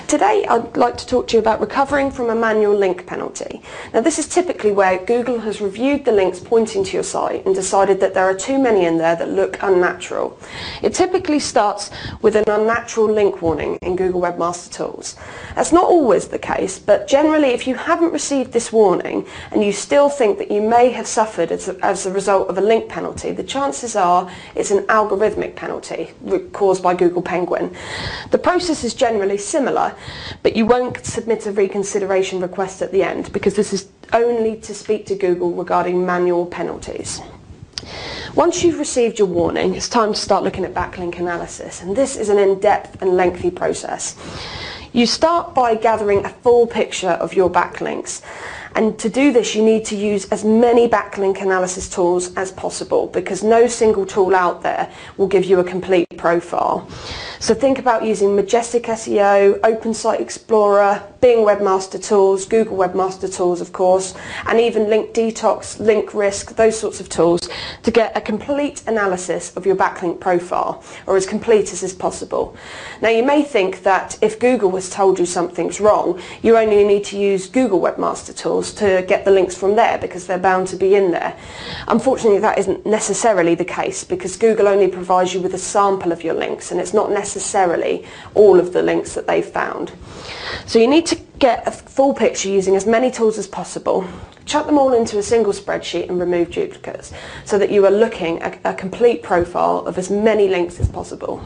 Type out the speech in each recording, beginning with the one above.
Today I'd like to talk to you about recovering from a manual link penalty. Now this is typically where Google has reviewed the links pointing to your site and decided that there are too many in there that look unnatural. It typically starts with an unnatural link warning in Google Webmaster Tools. That's not always the case, but generally if you haven't received this warning and you still think that you may have suffered as a result of a link penalty, the chances are it's an algorithmic penalty caused by Google Penguine. The process is generally similar, but you won't submit a reconsideration request at the end because this is only to speak to Google regarding manual penalties. Once you've received your warning, it's time to start looking at backlink analysis, and this is an in-depth and lengthy process. You start by gathering a full picture of your backlinks, and to do this you need to use as many backlink analysis tools as possible because no single tool out there will give you a complete profile. So think about using Majestic SEO, Open Site Explorer, Bing Webmaster Tools, Google Webmaster Tools of course, and even Link Detox, Link Risk, those sorts of tools to get a complete analysis of your backlink profile, or as complete as is possible. Now you may think that if Google has told you something's wrong, you only need to use Google Webmaster Tools to get the links from there because they're bound to be in there. Unfortunately that isn't necessarily the case because Google only provides you with a sample of your links and it's not necessarily all of the links that they've found. So you need to get a full picture using as many tools as possible, chuck them all into a single spreadsheet and remove duplicates so that you are looking at a complete profile of as many links as possible.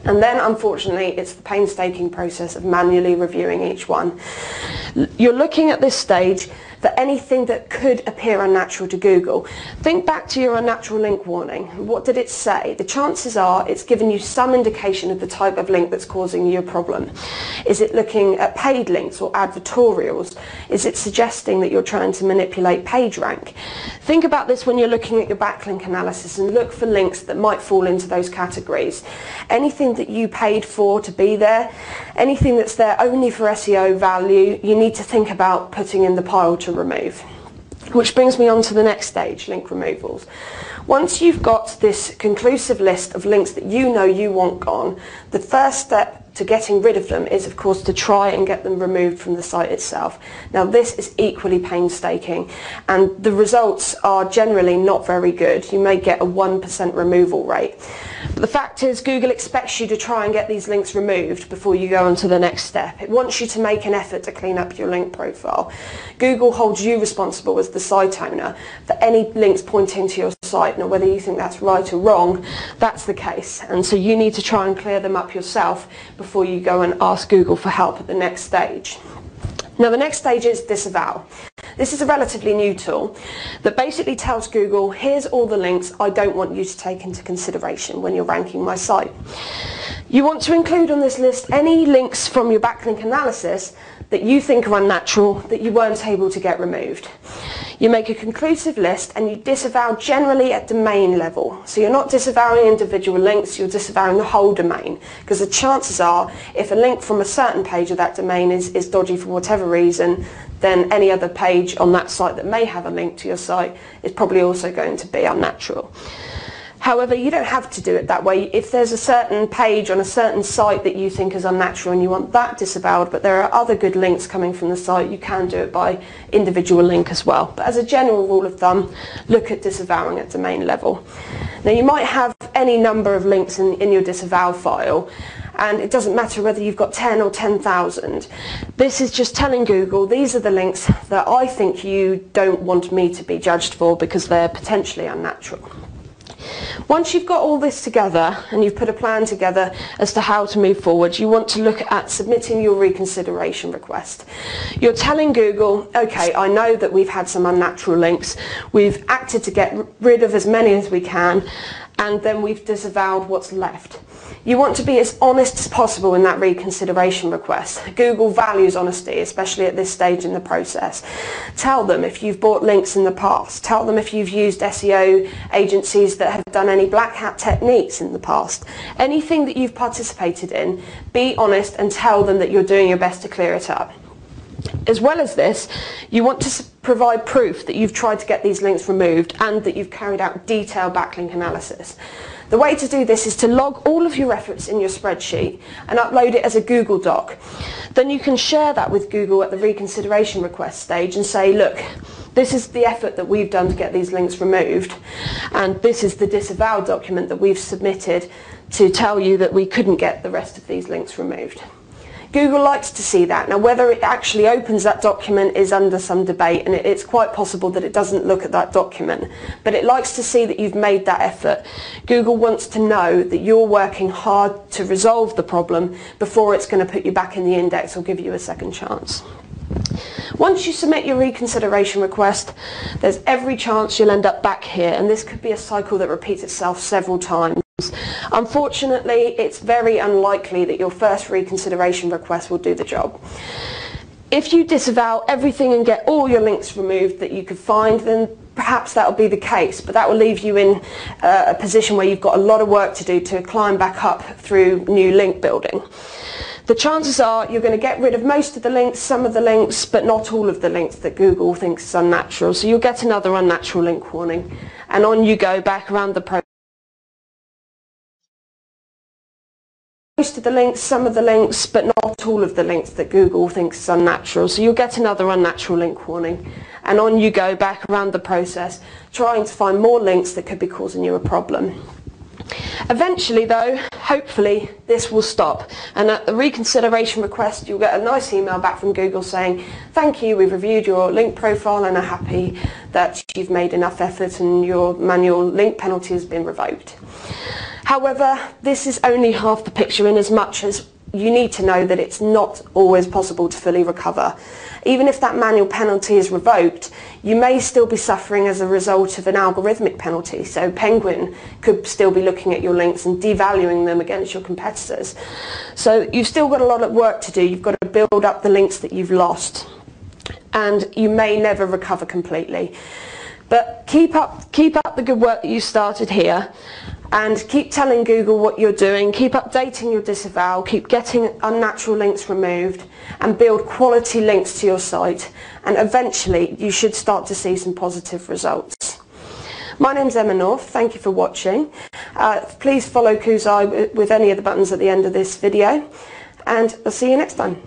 And then unfortunately it's the painstaking process of manually reviewing each one. You're looking at this stage for anything that could appear unnatural to Google. Think back to your unnatural link warning. What did it say? The chances are it's given you some indication of the type of link that's causing you a problem. Is it looking at paid links or advertorials? Is it suggesting that you're trying to manipulate page rank? Think about this when you're looking at your backlink analysis and look for links that might fall into those categories. Anything that you paid for to be there, anything that's there only for SEO value, you need to think about putting in the pile to remove. Which brings me on to the next stage, link removals. Once you've got this conclusive list of links that you know you want gone, the first step to getting rid of them is of course to try and get them removed from the site itself. Now this is equally painstaking and the results are generally not very good. You may get a 1% removal rate. But the fact is Google expects you to try and get these links removed before you go on to the next step. It wants you to make an effort to clean up your link profile. Google holds you responsible as the site owner for any links pointing to your site. Now whether you think that's right or wrong, that's the case, and so you need to try and clear them up yourself before you go and ask Google for help at the next stage. Now the next stage is disavow. This is a relatively new tool that basically tells Google, here's all the links I don't want you to take into consideration when you're ranking my site. You want to include on this list any links from your backlink analysis that you think are unnatural that you weren't able to get removed. You make a conclusive list and you disavow generally at domain level. So you're not disavowing individual links, you're disavowing the whole domain. Because the chances are, if a link from a certain page of that domain is dodgy for whatever reason, then any other page on that site that may have a link to your site is probably also going to be unnatural. However, you don't have to do it that way. If there's a certain page on a certain site that you think is unnatural and you want that disavowed, but there are other good links coming from the site, you can do it by individual link as well. But as a general rule of thumb, look at disavowing at domain level. Now you might have any number of links in your disavow file, and it doesn't matter whether you've got 10 or 10,000. This is just telling Google, these are the links that I think you don't want me to be judged for because they're potentially unnatural. Once you've got all this together and you've put a plan together as to how to move forward, you want to look at submitting your reconsideration request. You're telling Google, okay, I know that we've had some unnatural links, we've acted to get rid of as many as we can, and then we've disavowed what's left. You want to be as honest as possible in that reconsideration request. Google values honesty, especially at this stage in the process. Tell them if you've bought links in the past. Tell them if you've used SEO agencies that have done any black hat techniques in the past. Anything that you've participated in, be honest and tell them that you're doing your best to clear it up. As well as this, you want to provide proof that you've tried to get these links removed and that you've carried out detailed backlink analysis. The way to do this is to log all of your efforts in your spreadsheet and upload it as a Google Doc. Then you can share that with Google at the reconsideration request stage and say, look, this is the effort that we've done to get these links removed, and this is the disavow document that we've submitted to tell you that we couldn't get the rest of these links removed. Google likes to see that. Now, whether it actually opens that document is under some debate, and it's quite possible that it doesn't look at that document, but it likes to see that you've made that effort. Google wants to know that you're working hard to resolve the problem before it's going to put you back in the index or give you a second chance. Once you submit your reconsideration request, there's every chance you'll end up back here, and this could be a cycle that repeats itself several times. Unfortunately, it's very unlikely that your first reconsideration request will do the job. If you disavow everything and get all your links removed that you could find, then perhaps that will be the case, but that will leave you in a position where you've got a lot of work to do to climb back up through new link building. The chances are you're going to get rid of most of the links, some of the links, but not all of the links that Google thinks is unnatural. So you'll get another unnatural link warning, and on you go back around the process. Most of the links, some of the links, but not all of the links that Google thinks is unnatural. So you'll get another unnatural link warning, and on you go back around the process, trying to find more links that could be causing you a problem. Eventually though, hopefully this will stop, and at the reconsideration request you'll get a nice email back from Google saying, thank you, we've reviewed your link profile and are happy that you've made enough effort and your manual link penalty has been revoked. However, this is only half the picture, in as much as you need to know that it's not always possible to fully recover. Even if that manual penalty is revoked, you may still be suffering as a result of an algorithmic penalty. So Penguin could still be looking at your links and devaluing them against your competitors. So you've still got a lot of work to do. You've got to build up the links that you've lost, and you may never recover completely. But keep up the good work that you started here, and keep telling Google what you're doing, keep updating your disavow, keep getting unnatural links removed, and build quality links to your site, and eventually you should start to see some positive results. My name's Emma North, thank you for watching. Please follow Kuzai with any of the buttons at the end of this video, and I'll see you next time.